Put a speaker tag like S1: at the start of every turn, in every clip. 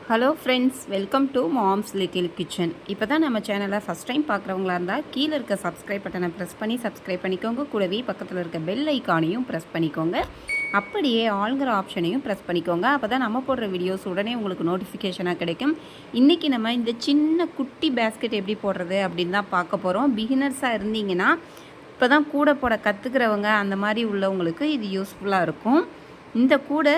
S1: Hello friends, welcome to moms little kitchen. இப்போ தான் நம்ம சேனலை ஃபஸ்ட் டைம் பார்க்குறவங்களா இருந்தால் கீழே இருக்க சப்ஸ்கிரைப் பட்டனை ப்ரெஸ் பண்ணி சப்ஸ்கிரைப் பண்ணிக்கோங்க. கூடவே பக்கத்தில் இருக்க பெல் ஐக்கானையும் ப்ரெஸ் பண்ணிக்கோங்க. அப்படியே ஆளுங்கிற ஆப்ஷனையும் ப்ரெஸ் பண்ணிக்கோங்க. அப்போ தான் நம்ம போடுற வீடியோஸ் உடனே உங்களுக்கு நோட்டிஃபிகேஷனாக கிடைக்கும். இன்றைக்கி நம்ம இந்த சின்ன குட்டி பேஸ்கெட் எப்படி போடுறது அப்படின்னு தான் பார்க்க போகிறோம். பிகினர்ஸாக இருந்தீங்கன்னா, இப்போ தான் கூடை போட கற்றுக்கிறவங்க அந்த மாதிரி உள்ளவங்களுக்கு இது யூஸ்ஃபுல்லாக இருக்கும். இந்த கூடை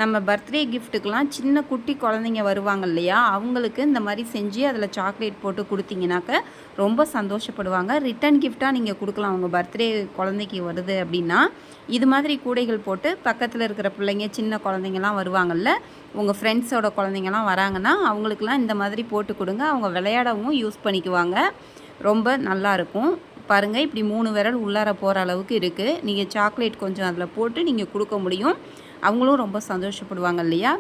S1: நம்ம பர்த்டே கிஃப்ட்டுக்கெலாம் சின்ன குட்டி குழந்தைங்க வருவாங்க இல்லையா, அவங்களுக்கு இந்த மாதிரி செஞ்சு அதில் சாக்லேட் போட்டு கொடுத்தீங்கனாக்க ரொம்ப சந்தோஷப்படுவாங்க. ரிட்டன் கிஃப்டாக நீங்கள் கொடுக்கலாம். உங்கள் பர்த்டே குழந்தைக்கு வருது அப்படின்னா இது மாதிரி கூடைகள் போட்டு பக்கத்தில் இருக்கிற பிள்ளைங்க சின்ன குழந்தைங்கலாம் வருவாங்கள்ல, உங்கள் ஃப்ரெண்ட்ஸோட குழந்தைங்கலாம் வராங்கன்னா அவங்களுக்கெல்லாம் இந்த மாதிரி போட்டு கொடுங்க. அவங்க விளையாடவும் யூஸ் பண்ணிக்குவாங்க. ரொம்ப நல்லாயிருக்கும். பாருங்கள், இப்படி 3 விரல் உள்ளார போகிற அளவுக்கு இருக்குது. நீங்கள் சாக்லேட் கொஞ்சம் அதில் போட்டு நீங்கள் கொடுக்க முடியும். அவங்களும் ரொம்ப சந்தோஷப்படுவாங்க இல்லையா.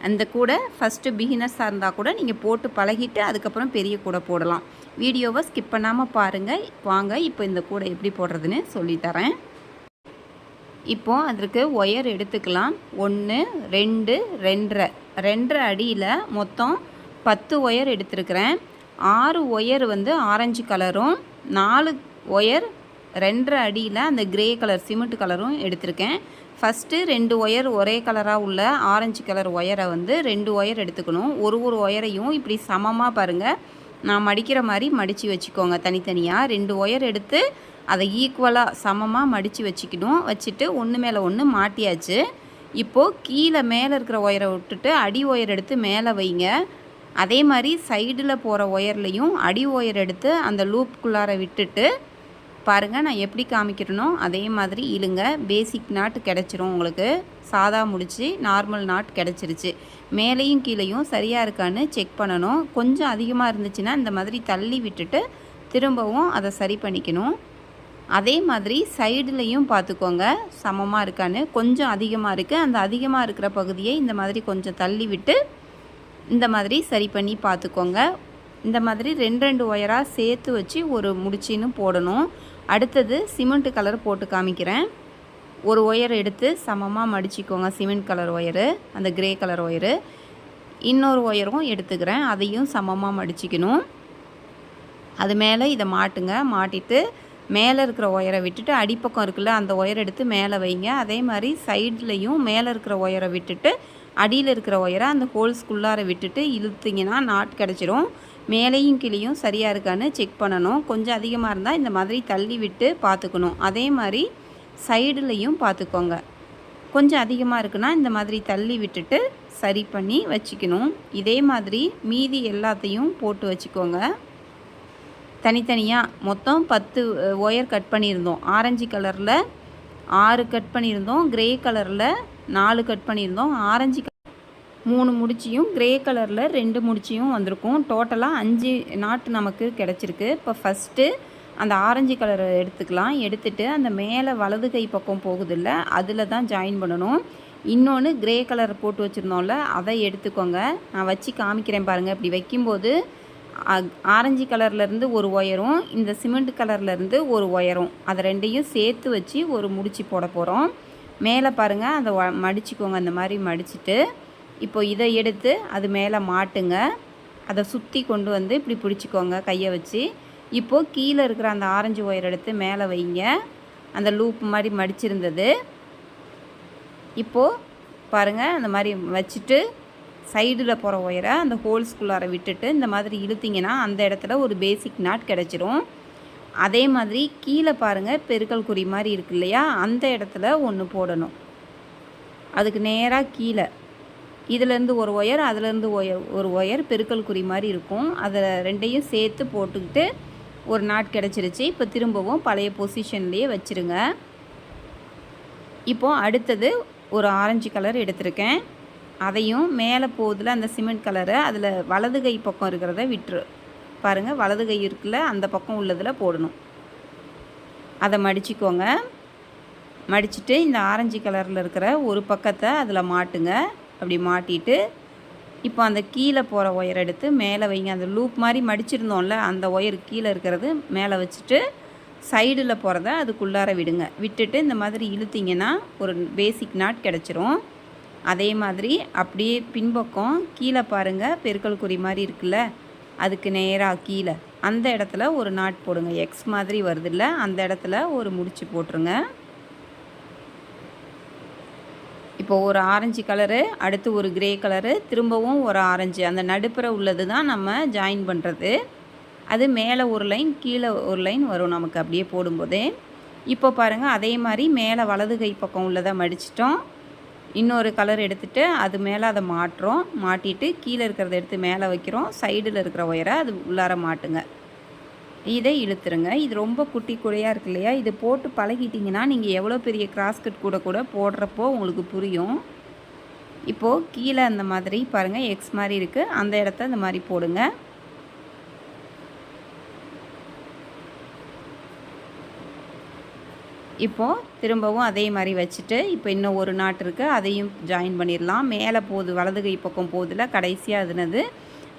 S1: அந்த கூடை ஃபஸ்ட்டு பிகினர்ஸாக இருந்தால் கூட நீங்கள் போட்டு பழகிட்டு அதுக்கப்புறம் பெரிய கூடை போடலாம். வீடியோவை ஸ்கிப் பண்ணாமல் பாருங்கள். வாங்க இப்போ இந்த கூடை எப்படி போடுறதுன்னு சொல்லித்தரேன். இப்போது அதற்கு ஒயர் எடுத்துக்கலாம். 1 2 2.5 அடியில் மொத்தம் 10 ஒயர் எடுத்துருக்கிறேன். 6 ஒயர் ஆரஞ்சு கலரும், 4 ஒயர் 2.5 அடியில் அந்த கிரே கலர் சிமெண்ட் கலரும் எடுத்திருக்கேன். ஃபஸ்ட்டு 2 ஒயர் ஒரே கலராக உள்ள ஆரஞ்சு கலர் ஒயரை 2 ஒயர் எடுத்துக்கணும். ஒரு ஒயரையும் இப்படி சமமாக பாருங்கள், நான் மடிக்கிற மாதிரி மடித்து வச்சுக்கோங்க. தனித்தனியாக 2 ஒயர் எடுத்து அதை ஈக்குவலாக சமமாக மடித்து வச்சுக்கணும். வச்சுட்டு ஒன்று மேலே ஒன்று மாட்டியாச்சு. இப்போது கீழே மேலே இருக்கிற ஒயரை விட்டுட்டு அடி ஒயர் எடுத்து மேலே வைங்க. அதே மாதிரி சைடில் போகிற ஒயர்லேயும் அடி ஒயர் எடுத்து அந்த லூப்புக்குள்ளார விட்டுட்டு பாருங்கள், நான் எப்படி காமிக்கிறேனோ அதே மாதிரி இழுங்க. பேசிக் நாட் கிடச்சிரும். உங்களுக்கு சாதா முடிச்சு நார்மல் நாட் கிடச்சிருச்சு. மேலேயும் கீழேயும் சரியாக இருக்கான்னு செக் பண்ணணும். கொஞ்சம் அதிகமாக இருந்துச்சுன்னா இந்த மாதிரி தள்ளி விட்டுட்டு திரும்பவும் அதை சரி பண்ணிக்கணும். அதே மாதிரி சைடுலேயும் பார்த்துக்கோங்க சமமாக இருக்கான்னு. கொஞ்சம் அதிகமாக இருக்குது, அந்த அதிகமாக இருக்கிற பகுதியை இந்த மாதிரி கொஞ்சம் தள்ளி விட்டு இந்த மாதிரி சரி பண்ணி பார்த்துக்கோங்க. இந்த மாதிரி 2 ஒயராக சேர்த்து வச்சு ஒரு முடிச்சின்னு போடணும். அடுத்தது சிமெண்ட் கலர் போட்டு காமிக்கிறேன். ஒரு ஒயர் எடுத்து சமமாக மடிச்சிக்கோங்க. சிமெண்ட் கலர் ஒயரு, அந்த கிரே கலர் ஒயரு. இன்னொரு ஒயரும் எடுத்துக்கிறேன், அதையும் சமமாக மடிச்சிக்கணும். அது மேலே இதை மாட்டுங்க. மாட்டிட்டு மேலே இருக்கிற ஒயரை விட்டுட்டு அடிப்பக்கம் இருக்குல்ல அந்த ஒயரை எடுத்து மேலே வைங்க. அதே மாதிரி சைட்லேயும் மேலே இருக்கிற ஒயரை விட்டுட்டு அடியில் இருக்கிற ஒயரை அந்த ஹோல்ஸ்குள்ளார விட்டுட்டு இழுத்திங்கன்னா நாட் கிடச்சிரும். மேலேயும் கீழேயும் சரியாக இருக்கான்னு செக் பண்ணணும். கொஞ்சம் அதிகமாக இருந்தால் இந்த மாதிரி தள்ளி விட்டு பார்த்துக்கணும். அதே மாதிரி சைடுலேயும் பார்த்துக்கோங்க. கொஞ்சம் அதிகமாக இருக்குன்னா இந்த மாதிரி தள்ளி விட்டுட்டு சரி பண்ணி வச்சுக்கணும். இதே மாதிரி மீதி எல்லாத்தையும் போட்டு வச்சுக்கோங்க. தனித்தனியாக மொத்தம் 10 ஒயர் கட் பண்ணியிருந்தோம். ஆரஞ்சு கலரில் 6 கட் பண்ணியிருந்தோம். கிரே கலரில் 4 கட் பண்ணியிருந்தோம். ஆரஞ்சு 3 முடிச்சியும் கிரே கலரில் 2 முடிச்சியும் வந்திருக்கும். டோட்டலாக 5 நாட்டு நமக்கு கிடச்சிருக்கு. இப்போ ஃபஸ்ட்டு அந்த ஆரஞ்சு கலரை எடுத்துக்கலாம். எடுத்துகிட்டு அந்த மேலே வலது கை பக்கம் போகுதில்ல, அதில் தான் ஜாயின் பண்ணணும். இன்னொன்று கிரே கலர் போட்டு வச்சுருந்தோம்ல, அதை எடுத்துக்கோங்க. நான் வச்சு காமிக்கிறேன் பாருங்கள். இப்படி வைக்கும்போது ஆரஞ்சு கலர்லேருந்து ஒரு ஒயரும் இந்த சிமெண்ட் கலர்லேருந்து ஒரு ஒயரும், அதை ரெண்டையும் சேர்த்து வச்சு ஒரு முடிச்சு போட போகிறோம். மேலே பாருங்கள், அதை மடிச்சுக்கோங்க. அந்த மாதிரி மடிச்சுட்டு இப்போ இதை எடுத்து அது மேலே மாட்டுங்க. அதை சுற்றி கொண்டு இப்படி பிடிச்சிக்கோங்க கையை வச்சு. இப்போது கீழே இருக்கிற அந்த ஆரஞ்சு ஒயர் எடுத்து மேலே வைங்க. அந்த லூப் மாதிரி மடிச்சிருந்தது. இப்போது பாருங்கள், அந்த மாதிரி வச்சுட்டு சைடில் போகிற ஒயரை அந்த ஹோல்ஸ்குள்ளார விட்டுட்டு இந்த மாதிரி இழுத்திங்கன்னா அந்த இடத்துல ஒரு பேசிக் நாட் கிடச்சிரும். அதே மாதிரி கீழே பாருங்கள், பெருக்கல் குறி மாதிரி இருக்கு இல்லையா, அந்த இடத்துல ஒன்று போடணும். அதுக்கு நேராக கீழே இதிலேருந்து ஒரு ஒயர், அதிலேருந்து ஒரு ஒயர் பெருக்கல் குறி மாதிரி இருக்கும். அதை ரெண்டையும் சேர்த்து போட்டுக்கிட்டு ஒரு நாட் கிடச்சிருச்சு. இப்போ திரும்பவும் பழைய பொசிஷன்லேயே வச்சுருங்க. இப்போது அடுத்தது ஒரு ஆரஞ்சு கலர் எடுத்திருக்கேன். அதையும் மேலே போகுதில் அந்த சிமெண்ட் கலரை அதில் வலது கை பக்கம் இருக்கிறத விட்டுரு. பாருங்கள், வலது கை இருக்குல்ல, அந்த பக்கம் உள்ளதில் போடணும். அதை மடிச்சிக்கோங்க. மடிச்சுட்டு இந்த ஆரஞ்சு கலரில் இருக்கிற ஒரு பக்கத்தை அதில் மாட்டுங்க. அப்படி மாட்டிட்டு இப்போ அந்த கீழே போகிற ஒயர் எடுத்து மேலே வைங்க. அந்த லூப் மாதிரி மடிச்சிருந்தோம்ல, அந்த ஒயர் கீழே இருக்கிறது மேலே வச்சுட்டு சைடில் போகிறத அதுக்குள்ளார விடுங்க. விட்டுட்டு இந்த மாதிரி இழுத்திங்கன்னா ஒரு பேசிக் நாட் கிடச்சிரும். அதே மாதிரி அப்படியே பின்பக்கம் கீழே பாருங்கள் பெருக்கல் குறி மாதிரி இருக்குல்ல, அதுக்கு நேராக கீழே அந்த இடத்துல ஒரு நாட் போடுங்க. எக்ஸ் மாதிரி வருதுல்ல, அந்த இடத்துல ஒரு முடிச்சு போட்டுருங்க. இப்போ ஒரு ஆரஞ்சு கலரு, அடுத்து ஒரு கிரே கலரு, திரும்பவும் ஒரு ஆரஞ்சு, அந்த நடுப்புற உள்ளது தான் நம்ம ஜாயின் பண்ணுறது. அது மேலே ஒரு லைன் கீழே ஒரு லைன் வரும் நமக்கு அப்படியே போடும்போதே. இப்போ பாருங்கள், அதே மாதிரி மேலே வலது கை பக்கம் உள்ளதை மடிச்சிட்டோம். இன்னொரு கலர் எடுத்துகிட்டு அது மேலே அதை மாட்டுறோம். மாட்டிட்டு கீழே இருக்கிறத எடுத்து மேலே வைக்கிறோம். சைடில் இருக்கிற ஒயரை அது உள்ளார மாட்டுங்க. இதை இழுத்துருங்க. இது ரொம்ப குட்டி குடையாக இருக்கு இல்லையா, இது போட்டு பழகிட்டிங்கன்னா நீங்கள் எவ்வளோ பெரிய கிராஸ்கட் கூட போடுறப்போ உங்களுக்கு புரியும். இப்போது கீழே அந்த மாதிரி பாருங்கள் எக்ஸ் மாதிரி இருக்குது, அந்த இடத்த இந்த மாதிரி போடுங்க. இப்போது திரும்பவும் அதே மாதிரி வச்சுட்டு இப்போ இன்னும் ஒரு நாட் இருக்குது, அதையும் ஜாயின் பண்ணிடலாம். மேலே போகுது, வலது கை பக்கம் போகுதுல கடைசியாக அதுனது,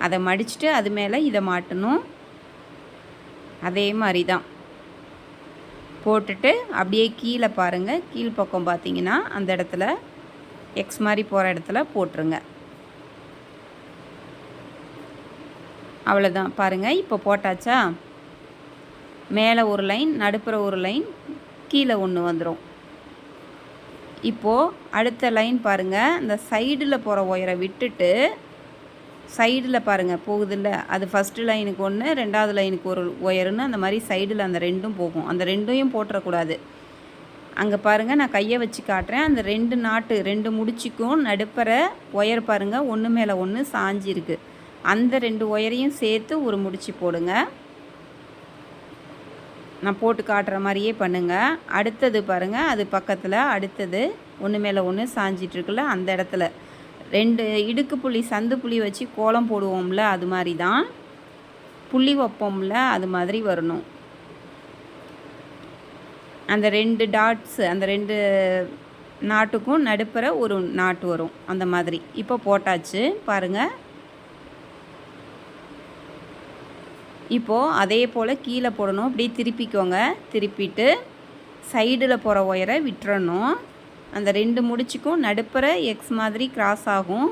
S1: அதை மடிச்சுட்டு அது மேலே இதை மாட்டணும். அதே மாதிரி தான் போட்டுட்டு அப்படியே கீழே பாருங்கள், கீழ்ப்பக்கம் பார்த்தீங்கன்னா அந்த இடத்துல எக்ஸ் மாதிரி போகிற இடத்துல போட்டுருங்க. அவ்வளோதான் பாருங்கள். இப்போ போட்டாச்சா, மேலே ஒரு லைன், நடுப்புற ஒரு லைன், கீழே ஒன்று வந்துடும். இப்போது அடுத்த லைன் பாருங்கள், இந்த சைடில் போகிற ஒயரை விட்டுட்டு சைடில் பாருங்கள் போகுதில்ல, அது ஃபஸ்ட்டு லைனுக்கு ஒன்று, ரெண்டாவது லைனுக்கு ஒரு ஒயருன்னு அந்த மாதிரி சைடில் அந்த ரெண்டும் போகும். அந்த ரெண்டையும் போட்டுறக்கூடாது. அங்கே பாருங்கள், நான் கையை வச்சு காட்டுறேன். அந்த ரெண்டு நாட்டு ரெண்டு முடிச்சுக்கும் நடுப்புற ஒயர் பாருங்கள் ஒன்று மேலே ஒன்று சாஞ்சிருக்கு. அந்த ரெண்டு ஒயரையும் சேர்த்து ஒரு முடிச்சு போடுங்க. நான் போட்டு காட்டுற மாதிரியே பண்ணுங்கள். அடுத்தது பாருங்கள், அது பக்கத்தில் அடுத்தது ஒன்று மேலே ஒன்று சாஞ்சிட்ருக்குல்ல, அந்த இடத்துல ரெண்டு இடுக்கு புள்ளி சந்து புள்ளி வச்சு கோலம் போடுவோம்ல, அது மாதிரி தான் புள்ளி வைப்போம்ல, அது மாதிரி வரணும். அந்த ரெண்டு டாட்ஸு, அந்த ரெண்டு நாட்டுக்கும் நடுப்புற ஒரு நாட்டு வரும் அந்த மாதிரி. இப்போ போட்டாச்சு பாருங்கள். இப்போது அதே போல் கீழே போடணும். இப்படி திருப்பிக்கோங்க. திருப்பிட்டு சைடில் போகிற ஒயரை விட்டுறணும். அந்த ரெண்டு முடிச்சுக்கும் நடுப்புற எக்ஸ் மாதிரி கிராஸ் ஆகும்,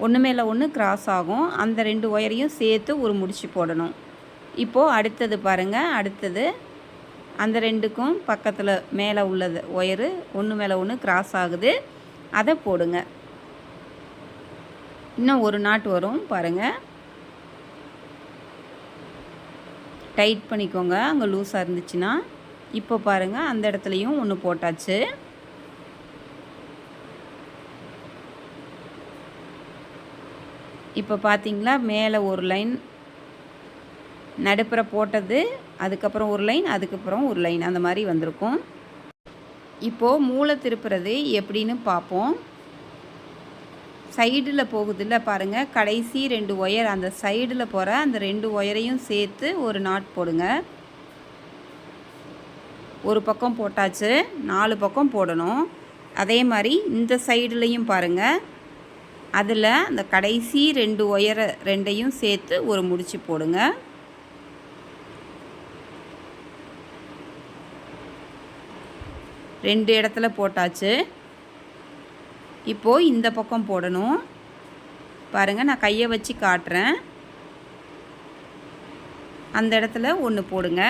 S1: ஒன்று மேலே ஒன்று கிராஸ் ஆகும். அந்த ரெண்டு ஒயரையும் சேர்த்து ஒரு முடிச்சு போடணும். இப்போது அடுத்தது பாருங்கள், அடுத்தது அந்த ரெண்டுக்கும் பக்கத்தில் மேலே உள்ளது ஒயரு ஒன்று மேலே ஒன்று கிராஸ் ஆகுது, அதை போடுங்க. இன்னும் ஒரு நாட் வரும் பாருங்கள். டைட் பண்ணிக்கோங்க அங்கே லூஸாக இருந்துச்சுன்னா. இப்போ பாருங்கள், அந்த இடத்துலையும் ஒன்று போட்டாச்சு. இப்போ பார்த்தீங்களா, மேலே ஒரு லைன் நடுப்புற போட்டது, அதுக்கப்புறம் ஒரு லைன், அதுக்கப்புறம் ஒரு லைன், அந்த மாதிரி வந்திருக்கும். இப்போது மூளை திருப்புறது எப்படின்னு பார்ப்போம். சைடில் போகுதில்ல பாருங்கள், கடைசி ரெண்டு ஒயர் அந்த சைடில் போகிற அந்த ரெண்டு ஒயரையும் சேர்த்து ஒரு நாட் போடுங்க. ஒரு பக்கம் போட்டாச்சு, 4 பக்கம் போடணும். அதே மாதிரி இந்த சைடுலையும் பாருங்கள், அதில் அந்த கடைசி ரெண்டு ஒயரை ரெண்டையும் சேர்த்து ஒரு முடிச்சு போடுங்க. ரெண்டு இடத்துல போட்டாச்சு. இப்போது இந்த பக்கம் போடணும் பாருங்கள், நான் கையை வச்சு காட்டுறேன். அந்த இடத்துல ஒன்று போடுங்க.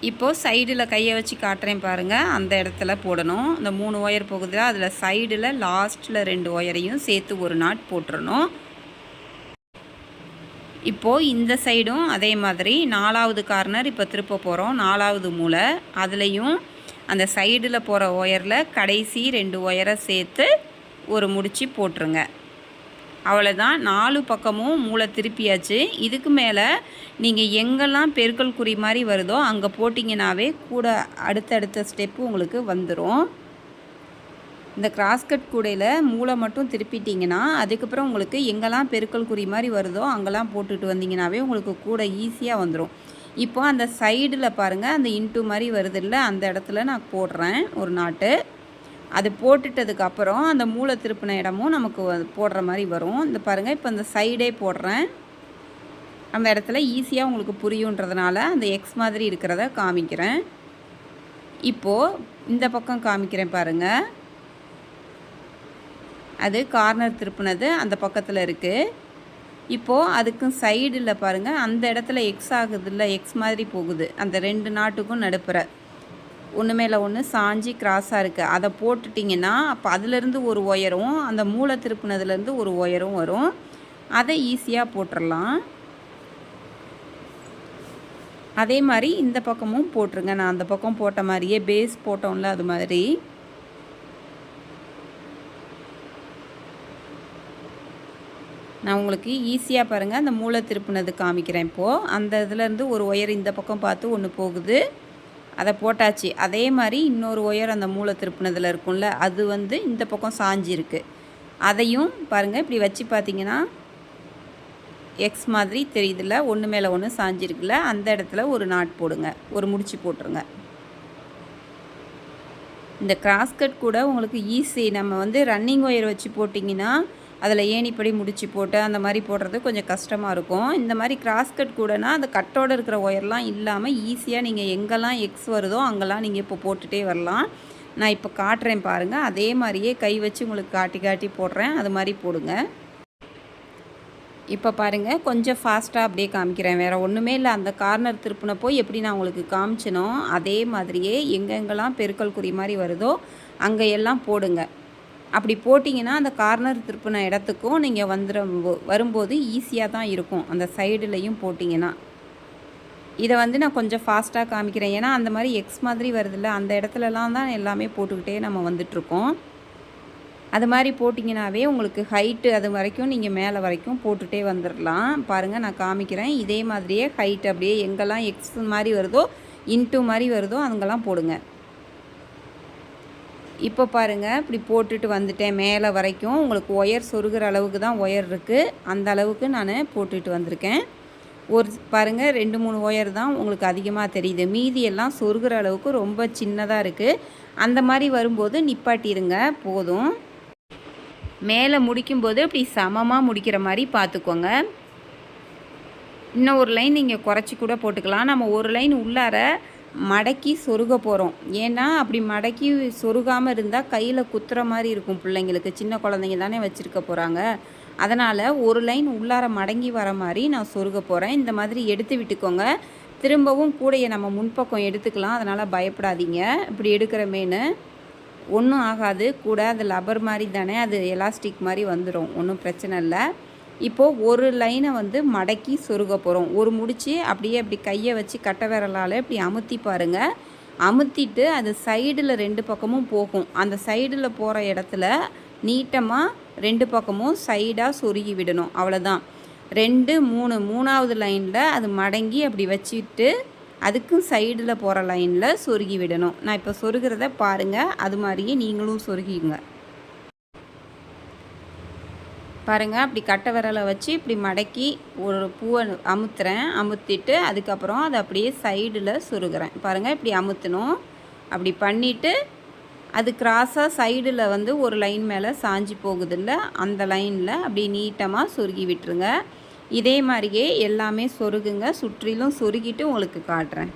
S1: இப்போது சைடில் கையை வச்சு காட்டுறேன் பாருங்கள், அந்த இடத்துல போடணும். இந்த 3 ஒயர் போகுது, அதில் சைடில் லாஸ்ட்டில் 2 ஒயரையும் சேர்த்து ஒரு நாட் போட்டுறணும். இப்போது இந்த சைடும் அதே மாதிரி 4வது கார்னர் இப்போ திருப்ப போகிறோம். 4வது மூலை, அதுலேயும் அந்த சைடில் போகிற ஒயரில் கடைசி 2 ஒயரை சேர்த்து ஒரு முடிச்சு போட்டுருங்க. அவ்வளோதான், 4 பக்கமும் மூளை திருப்பியாச்சு. இதுக்கு மேலே நீங்கள் எங்கெல்லாம் பெருக்கல் குறி மாதிரி வருதோ அங்கே போட்டிங்கனாவே கூட அடுத்தடுத்த ஸ்டெப்பு உங்களுக்கு வந்துடும். இந்த கிராஸ்கட் கூடையில் மூளை மட்டும் திருப்பிட்டிங்கன்னா அதுக்கப்புறம் உங்களுக்கு எங்கெல்லாம் பெருக்கல் குறி மாதிரி வருதோ அங்கெல்லாம் போட்டுட்டு வந்தீங்கன்னாவே உங்களுக்கு கூட ஈஸியாக வந்துடும். இப்போ அந்த சைடில் பாருங்கள், அந்த இன்ட்டு மாதிரி வருதில்ல, அந்த இடத்துல நான் போடுறேன் ஒரு நாட்டு. அது போட்டுட்டதுக்கப்புறம் அந்த மூளை திருப்பின இடமும் நமக்கு போடுற மாதிரி வரும். இந்த பாருங்கள், இப்போ அந்த சைடே போடுறேன். அந்த இடத்துல ஈஸியாக உங்களுக்கு புரியுன்றதுனால அந்த எக்ஸ் மாதிரி இருக்கிறத காமிக்கிறேன். இப்போது இந்த பக்கம் காமிக்கிறேன் பாருங்கள். அது கார்னர் திருப்புனது அந்த பக்கத்தில் இருக்குது. இப்போது அதுக்கும் சைடில் பாருங்கள், அந்த இடத்துல எக்ஸ் ஆகுதுல்ல, எக்ஸ் மாதிரி போகுது. அந்த 2 நாட்டுக்கும் நடுப்புற ஒன்று மேலே ஒன்று சாஞ்சி கிராஸாக இருக்குது. அதை போட்டுட்டிங்கன்னா அப்போ அதுலேருந்து ஒரு ஒயரும் அந்த மூளை திருப்புனதுலேருந்து ஒரு ஒயரும் வரும். அதை ஈஸியாக போட்டுடலாம். அதே மாதிரி இந்த பக்கமும் போட்டுருங்க. நான் அந்த பக்கம் போட்ட மாதிரியே பேஸ் போட்டோம்ல அது மாதிரி. நான் உங்களுக்கு ஈஸியாக பாருங்கள் அந்த மூளை திருப்புனது காமிக்கிறேன். இப்போது அந்த இதுலேருந்து ஒரு ஒயர் இந்த பக்கம் பார்த்து ஒன்று போகுது, அதை போட்டாச்சு. அதே மாதிரி இன்னொரு ஒயர் அந்த மூளை திருப்புனதில் இருக்கும்ல, அது வந்து இந்த பக்கம் சாஞ்சிருக்கு. அதையும் பாருங்கள் இப்படி வச்சு பார்த்தீங்கன்னா எக்ஸ் மாதிரி தெரியுதுல்ல, ஒன்று மேலே ஒன்று சாஞ்சிருக்குல்ல, அந்த இடத்துல ஒரு நாட் போடுங்க, ஒரு முடிச்சு போட்டுருங்க. இந்த கிராஸ்கட் கூட உங்களுக்கு ஈஸி. நம்ம வந்து ரன்னிங் ஒயர் வச்சு போட்டிங்கன்னா அதில் ஏணிப்படி முடிச்சு போட்டு அந்த மாதிரி போடுறது கொஞ்சம் கஷ்டமாக இருக்கும். இந்த மாதிரி கிராஸ்கட் கூடனா அந்த கட்டோடு இருக்கிற ஒயர்லாம் இல்லாமல் ஈஸியாக நீங்கள் எங்கெல்லாம் எக்ஸ் வருதோ அங்கெல்லாம் நீங்கள் இப்போ போட்டுகிட்டே வரலாம். நான் இப்போ காட்டுறேன் பாருங்கள். அதே மாதிரியே கை வச்சு உங்களுக்கு காட்டி காட்டி போடுறேன், அது மாதிரி போடுங்க. இப்போ பாருங்கள், கொஞ்சம் ஃபாஸ்ட்டாக அப்படியே காமிக்கிறேன். வேறு ஒன்றுமே இல்லை. அந்த கார்னர் திருப்பினப்போ எப்படி நான் உங்களுக்கு காமிச்சினோ அதே மாதிரியே எங்கெங்கெல்லாம் பெருக்கல் குறி மாதிரி வருதோ அங்கே எல்லாம் போடுங்க. அப்படி போட்டிங்கன்னா அந்த கார்னர் திருப்பின இடத்துக்கும் நீங்கள் வரும்போது ஈஸியாக தான் இருக்கும். அந்த சைடுலையும் போட்டிங்கன்னா இதை வந்து நான் கொஞ்சம் ஃபாஸ்ட்டாக காமிக்கிறேன். ஏன்னா அந்த மாதிரி எக்ஸ் மாதிரி வருதில்ல, அந்த இடத்துலலாம் தான் எல்லாமே போட்டுக்கிட்டே நம்ம வந்துட்ருக்கோம். அது மாதிரி போட்டிங்கனாவே உங்களுக்கு ஹைட்டு அது வரைக்கும் நீங்கள் மேலே வரைக்கும் போட்டுகிட்டே வந்துடலாம். பாருங்கள், நான் காமிக்கிறேன். இதே மாதிரியே ஹைட் அப்படியே எங்கெல்லாம் எக்ஸ் மாதிரி வருதோ இன்ட்டு மாதிரி வருதோ அங்கெல்லாம் போடுங்க. இப்போ பாருங்கள், இப்படி போட்டுட்டு வந்துட்டேன். மேலே வரைக்கும் உங்களுக்கு ஒயர் சொருகிற அளவுக்கு தான் ஒயர் இருக்குது. அந்த அளவுக்கு நான் போட்டுட்டு வந்திருக்கேன். ஒரு பாருங்கள் 2-3 ஒயர் தான் உங்களுக்கு அதிகமாக தெரியுது. மீதி எல்லாம் சொருகிற அளவுக்கு ரொம்ப சின்னதாக இருக்குது. அந்த மாதிரி வரும்போது நிப்பாட்டிடுங்க, போதும். மேலே முடிக்கும்போது இப்படி சமமாக முடிக்கிற மாதிரி பார்த்துக்கோங்க. இன்னும் ஒரு லைன் நீங்கள் குறைச்சி கூட போட்டுக்கலாம். நம்ம ஒரு லைன் உள்ளார மடக்கி சொருக போகிறோம். ஏன்னா அப்படி மடக்கி சொருகாமல் இருந்தால் கையில் குத்துற மாதிரி இருக்கும் பிள்ளைங்களுக்கு. சின்ன குழந்தைங்க தானே வச்சுருக்க போகிறாங்க. அதனால் ஒரு லைன் உள்ளார மடங்கி வர மாதிரி நான் சொருக போகிறேன். இந்த மாதிரி எடுத்து விட்டுக்கோங்க. திரும்பவும் கூடையை நம்ம முன்பக்கம் எடுத்துக்கலாம், அதனால் பயப்படாதீங்க. இப்படி எடுக்கிற மேனு ஒன்றும் ஆகாது. கூட அது லப்பர் மாதிரி தானே, அது எலாஸ்டிக் மாதிரி வந்துடும், ஒன்றும் பிரச்சனை இல்லை. இப்போது ஒரு லைனை வந்து மடக்கி சொருக போகிறோம். ஒரு முடிச்சு அப்படியே அப்படி கையை வச்சு கட்டை விரலால் இப்படி அமுத்தி பாருங்கள். அமுத்திட்டு அது சைடில் 2 பக்கமும் போகும். அந்த சைடில் போகிற இடத்துல நீட்டமாக 2 பக்கமும் சைடாக சொருகி விடணும். அவ்வளோதான். 2, 3 மூணாவது லைனில் அது மடங்கி அப்படி வச்சுட்டு அதுக்கும் சைடில் போகிற லைனில் சொருகி விடணும். நான் இப்போ சொருகிறத பாருங்கள், அது மாதிரியே நீங்களும் சொருகிங்க. பாருங்கள், அப்படி கட்டை விரலை வச்சு இப்படி மடக்கி ஒரு பூவை அமுத்துறேன். அமுத்திட்டு அதுக்கப்புறம் அதை அப்படியே சைடில் சொருகிறேன். பாருங்கள், இப்படி அமுத்தணும். அப்படி பண்ணிவிட்டு அது கிராஸாக சைடில் வந்து ஒரு லைன் மேலே சாஞ்சி போகுதில்ல, அந்த லைனில் அப்படி நீட்டமாக சொருகி விட்டுருங்க. இதே மாதிரியே எல்லாமே சொருகுங்க. சுற்றிலும் சொருகிட்டு உங்களுக்கு காட்டுறேன்.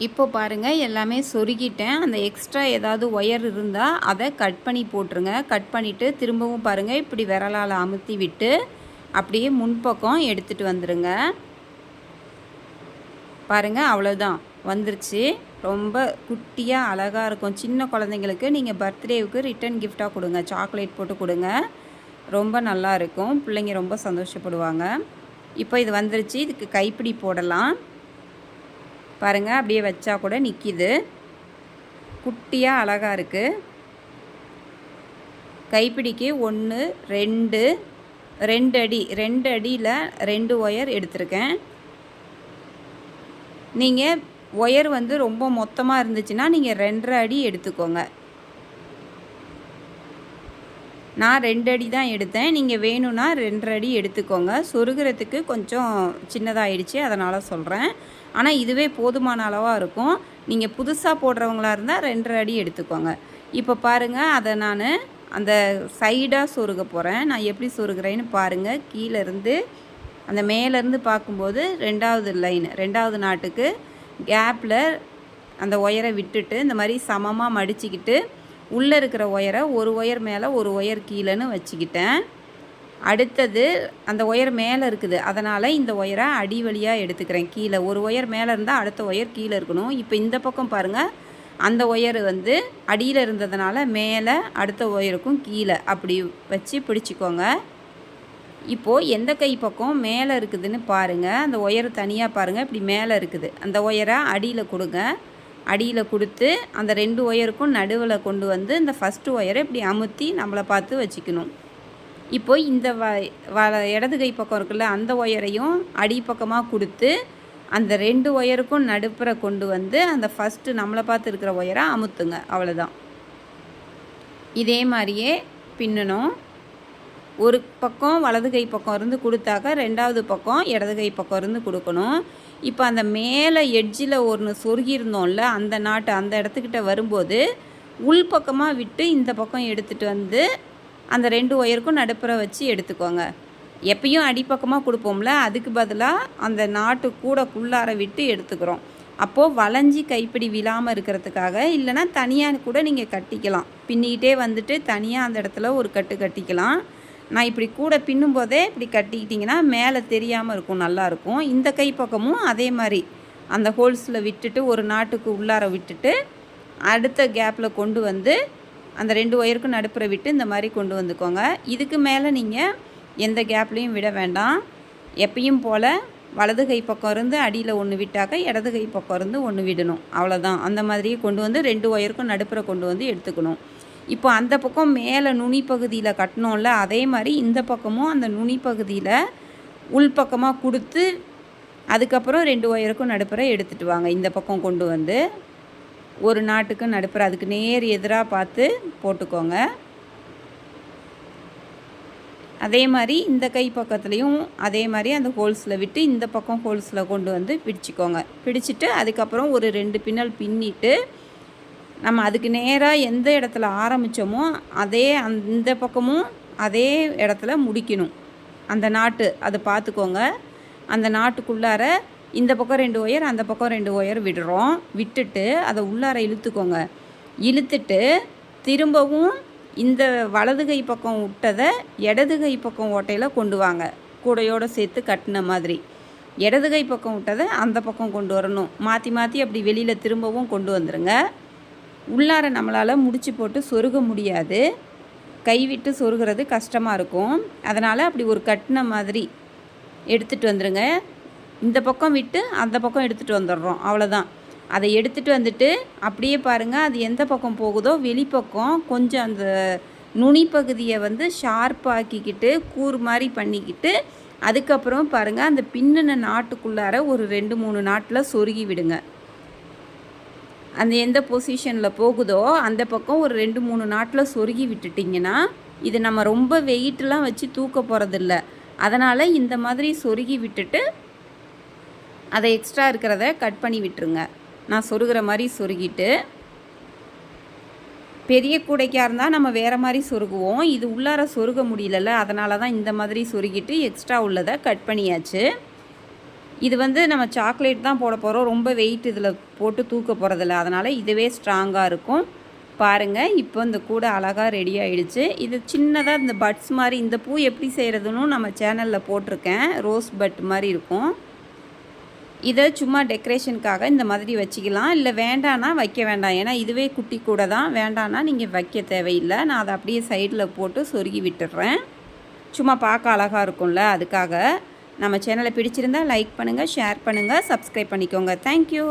S1: இப்போ பாருங்கள், எல்லாமே சொருகிட்டேன். அந்த எக்ஸ்ட்ரா ஏதாவது ஒயர் இருந்தால் அதை கட் பண்ணி போட்டுருங்க. கட் பண்ணிவிட்டு திரும்பவும் பாருங்கள், இப்படி விரலால் அமுத்தி விட்டு அப்படியே முன்பக்கம் எடுத்துகிட்டு வந்துடுங்க. பாருங்கள், அவ்வளோதான், வந்துருச்சு. ரொம்ப குட்டியாக அழகாக இருக்கும். சின்ன குழந்தைங்களுக்கு நீங்கள் பர்த்டேவுக்கு ரிட்டன் கிஃப்டாக கொடுங்க, சாக்லேட் போட்டு கொடுங்க. ரொம்ப நல்லா இருக்கும், பிள்ளைங்க ரொம்ப சந்தோஷப்படுவாங்க. இப்போ இது வந்துருச்சு. இதுக்கு கைப்பிடி போடலாம். பாருங்கள், அப்படியே வச்சா கூட நிற்கிது. குட்டியாக அழகாக இருக்குது. கைப்பிடிக்கு 1 2 அடி, 2 அடியில் 2 ஒயர் எடுத்திருக்கேன். நீங்கள் ஒயர் வந்து ரொம்ப மொத்தமாக இருந்துச்சுன்னா நீங்கள் 2.5 அடி எடுத்துக்கோங்க. நான் 2 அடி தான் எடுத்தேன். நீங்கள் வேணும்னா 2.5 அடி எடுத்துக்கோங்க. சொருகிறதுக்கு கொஞ்சம் சின்னதாகிடுச்சு, அதனால் சொல்கிறேன். ஆனால் இதுவே போதுமான அளவாக இருக்கும். நீங்கள் புதுசாக போடுறவங்களா இருந்தால் 2.5 அடி எடுத்துக்கோங்க. இப்போ பாருங்கள், அதை நான் அந்த சைடாக சொருக போகிறேன். நான் எப்படி சொருகிறேன்னு பாருங்கள். கீழேருந்து அந்த மேலேருந்து பார்க்கும்போது 2வது லைன் 2வது நாட்டுக்கு கேப்பில் அந்த ஒயரை விட்டுட்டு இந்த மாதிரி சமமாக மடிச்சுக்கிட்டு உள்ளே இருக்கிற ஒயரை ஒரு ஒயர் மேலே ஒரு ஒயர் கீழேன்னு வச்சுக்கிட்டேன். அடுத்தது அந்த ஒயர் மேலே இருக்குது, அதனால் இந்த ஒயரை அடி வழியாக எடுத்துக்கிறேன். கீழே ஒரு ஒயர் மேலே இருந்தால் அடுத்த ஒயர் கீழே இருக்கணும். இப்போ இந்த பக்கம் பாருங்கள், அந்த ஒயர் வந்து அடியில் இருந்ததுனால மேலே, அடுத்த ஒயருக்கும் கீழே அப்படி வச்சு பிடிச்சிக்கோங்க. இப்போது எந்த கை பக்கம் மேலே இருக்குதுன்னு பாருங்கள். அந்த ஒயர் தனியாக பாருங்கள், இப்படி மேலே இருக்குது. அந்த ஒயரை அடியில் கொடுங்க. அடியில் கொடுத்து அந்த 2 ஒயருக்கும் நடுவில் கொண்டு வந்து இந்த ஃபஸ்ட்டு ஒயரை இப்படி அமுத்தி நம்மளை பார்த்து வச்சுக்கணும். இப்போது இந்த இடது கை பக்கம் இருக்குல்ல, அந்த ஒயரையும் அடிப்பக்கமாக கொடுத்து அந்த 2 ஒயருக்கும் நடுப்புற கொண்டு வந்து அந்த ஃபஸ்ட்டு நம்மளை பார்த்து இருக்கிற ஒயரை அமுத்துங்க. அவ்வளோதான். இதே மாதிரியே பின்னணும். ஒரு பக்கம் வலது கை பக்கம் இருந்து கொடுத்தாக்க 2வது பக்கம் இடது கை பக்கம் இருந்து கொடுக்கணும். இப்போ அந்த மேலே எட்ஜில் ஒன்று சொருகியிருந்தோம்ல, அந்த நாட்டு அந்த இடத்துக்கிட்ட வரும்போது உள்பக்கமாக விட்டு இந்த பக்கம் எடுத்துகிட்டு வந்து அந்த 2 ஒயருக்கும் நடுப்புற வச்சு எடுத்துக்கோங்க. எப்பயும் அடிப்பக்கமாக கொடுப்போம்ல, அதுக்கு பதிலாக அந்த நாட்டு கூடக்குள்ளார விட்டு எடுத்துக்கிறோம். அப்போது வளைஞ்சி கைப்பிடி விழாமல் இருக்கிறதுக்காக, இல்லைனா தனியாக கூட நீங்கள் கட்டிக்கலாம். பின்னிக்கிட்டே வந்துட்டு தனியாக அந்த இடத்துல ஒரு கட்டு கட்டிக்கலாம். நான் இப்படி கூட பின்னும் போதே இப்படி கட்டிக்கிட்டிங்கன்னா மேலே தெரியாமல் இருக்கும், நல்லாயிருக்கும். இந்த கை பக்கமும் அதே மாதிரி அந்த ஹோல்ஸில் விட்டுட்டு ஒரு நாட்டுக்கு உள்ளார விட்டுட்டு அடுத்த கேப்பில் கொண்டு வந்து அந்த 2 ஒயருக்கும் நடுப்புற விட்டு இந்த மாதிரி கொண்டு வந்துக்கோங்க. இதுக்கு மேலே நீங்கள் எந்த கேப்லேயும் விட வேண்டாம். எப்பயும் போல் வலது கை பக்கம் இருந்து அடியில் ஒன்று விட்டாக்க இடது கை பக்கம் இருந்து ஒன்று விடணும். அவ்வளோதான். அந்த மாதிரியே கொண்டு வந்து 2 ஒயருக்கும் நடுப்புற கொண்டு வந்து எடுத்துக்கணும். இப்போ அந்த பக்கம் மேலே நுனி பகுதியில் கட்டினோம்ல, அதே மாதிரி இந்த பக்கமும் அந்த நுனி பகுதியில் உள்பக்கமாக கொடுத்து அதுக்கப்புறம் 2 ஒயருக்கும் நடுப்புற எடுத்துகிட்டு வாங்க. இந்த பக்கம் கொண்டு வந்து ஒரு நாட்டுக்கு நடுப்புற அதுக்கு நேர் எதிராக பார்த்து போட்டுக்கோங்க. அதே மாதிரி இந்த கை பக்கத்துலேயும் அதே மாதிரி அந்த ஹோல்ஸில் விட்டு இந்த பக்கம் ஹோல்ஸில் கொண்டு வந்து பிடிச்சிக்கோங்க. பிடிச்சிட்டு அதுக்கப்புறம் ஒரு 2 பின்னல் பின்னிட்டு நம்ம அதுக்கு நேராக எந்த இடத்துல ஆரம்பித்தோமோ அதே அந்த பக்கமும் அதே இடத்துல முடிக்கணும். அந்த நாட்டு அதை பார்த்துக்கோங்க. அந்த நாட்டுக்குள்ளார இந்த பக்கம் 2 ஒயர், அந்த பக்கம் 2 ஒயர் விடுறோம். விட்டுட்டு அதை உள்ளார இழுத்துக்கோங்க. இழுத்துட்டு திரும்பவும் இந்த வலது கை பக்கம் விட்டதை இடது கை பக்கம் ஓட்டையில் கொண்டு வாங்க. கூடையோடு சேர்த்து கட்டின மாதிரி இடது கை பக்கம் விட்டதை அந்த பக்கம் கொண்டு வரணும். மாற்றி மாற்றி அப்படி வெளியில் திரும்பவும் கொண்டு வந்துடுங்க. உள்ளார நம்மளால் முடிச்சு போட்டு சொருக முடியாது, கைவிட்டு சொருகிறது கஷ்டமாக இருக்கும். அதனால் அப்படி ஒரு கட்டின மாதிரி எடுத்துகிட்டு வந்துடுங்க. இந்த பக்கம் விட்டு அந்த பக்கம் எடுத்துகிட்டு வந்துடுறோம். அவ்வளோதான். அதை எடுத்துகிட்டு வந்துட்டு அப்படியே பாருங்கள், அது எந்த பக்கம் போகுதோ வெளிப்பக்கம் கொஞ்சம் அந்த நுனி பகுதியை வந்து ஷார்ப்பாக்கிக்கிட்டு கூறு மாதிரி பண்ணிக்கிட்டு அதுக்கப்புறம் பாருங்கள் அந்த பின்னின நாட்டுக்குள்ளார ஒரு 2-3 நாட்டில் சொருகி விடுங்க. அந்த எந்த பொசிஷனில் போகுதோ அந்த பக்கம் ஒரு 2-3 நாட்டில் சொருகி விட்டுட்டிங்கன்னா இது நம்ம ரொம்ப வெயிட்லாம் வச்சு தூக்க போகிறதில்ல. அதனால் இந்த மாதிரி சொருகி விட்டுட்டு அதை எக்ஸ்ட்ரா இருக்கிறத கட் பண்ணி விட்டுருங்க. நான் சொருகிற மாதிரி சொருகிட்டு, பெரிய கூடைக்காக இருந்தால் நம்ம வேறு மாதிரி சொருகுவோம். இது உள்ளார சொருக முடியலல்ல, அதனால தான் இந்த மாதிரி சொருகிட்டு எக்ஸ்ட்ரா உள்ளதை கட் பண்ணியாச்சு. இது வந்து நம்ம சாக்லேட் தான் போட போகிறோம், ரொம்ப வெயிட் இதில் போட்டு தூக்க போகிறதில்ல. அதனால் இதுவே ஸ்ட்ராங்காக இருக்கும். பாருங்கள், இப்போ இந்த கூடை அழகாக ரெடி ஆகிடுச்சு. இது சின்னதாக இந்த பட்ஸ் மாதிரி, இந்த பூ எப்படி செய்கிறதுன்னு நம்ம சேனலில் போட்டிருக்கேன். ரோஸ் பட் மாதிரி இருக்கும். இதை சும்மா டெக்கரேஷனுக்காக இந்த மாதிரி வச்சுக்கலாம். இல்லை வேண்டான்னா வைக்க வேண்டாம், ஏன்னா இதுவே குட்டி கூடை தான். வேண்டான்னா நீங்கள் வைக்க தேவையில்லை. நான் அதை அப்படியே சைடில் போட்டு சொருகி விட்டுடுறேன். சும்மா பார்க்க அழகாக இருக்கும்ல, அதுக்காக. நம்ம சேனலை பிடிச்சிருந்தால் லைக் பண்ணுங்கள், ஷேர் பண்ணுங்கள், சப்ஸ்கிரைப் பண்ணிக்கோங்க. தேங்க்யூ.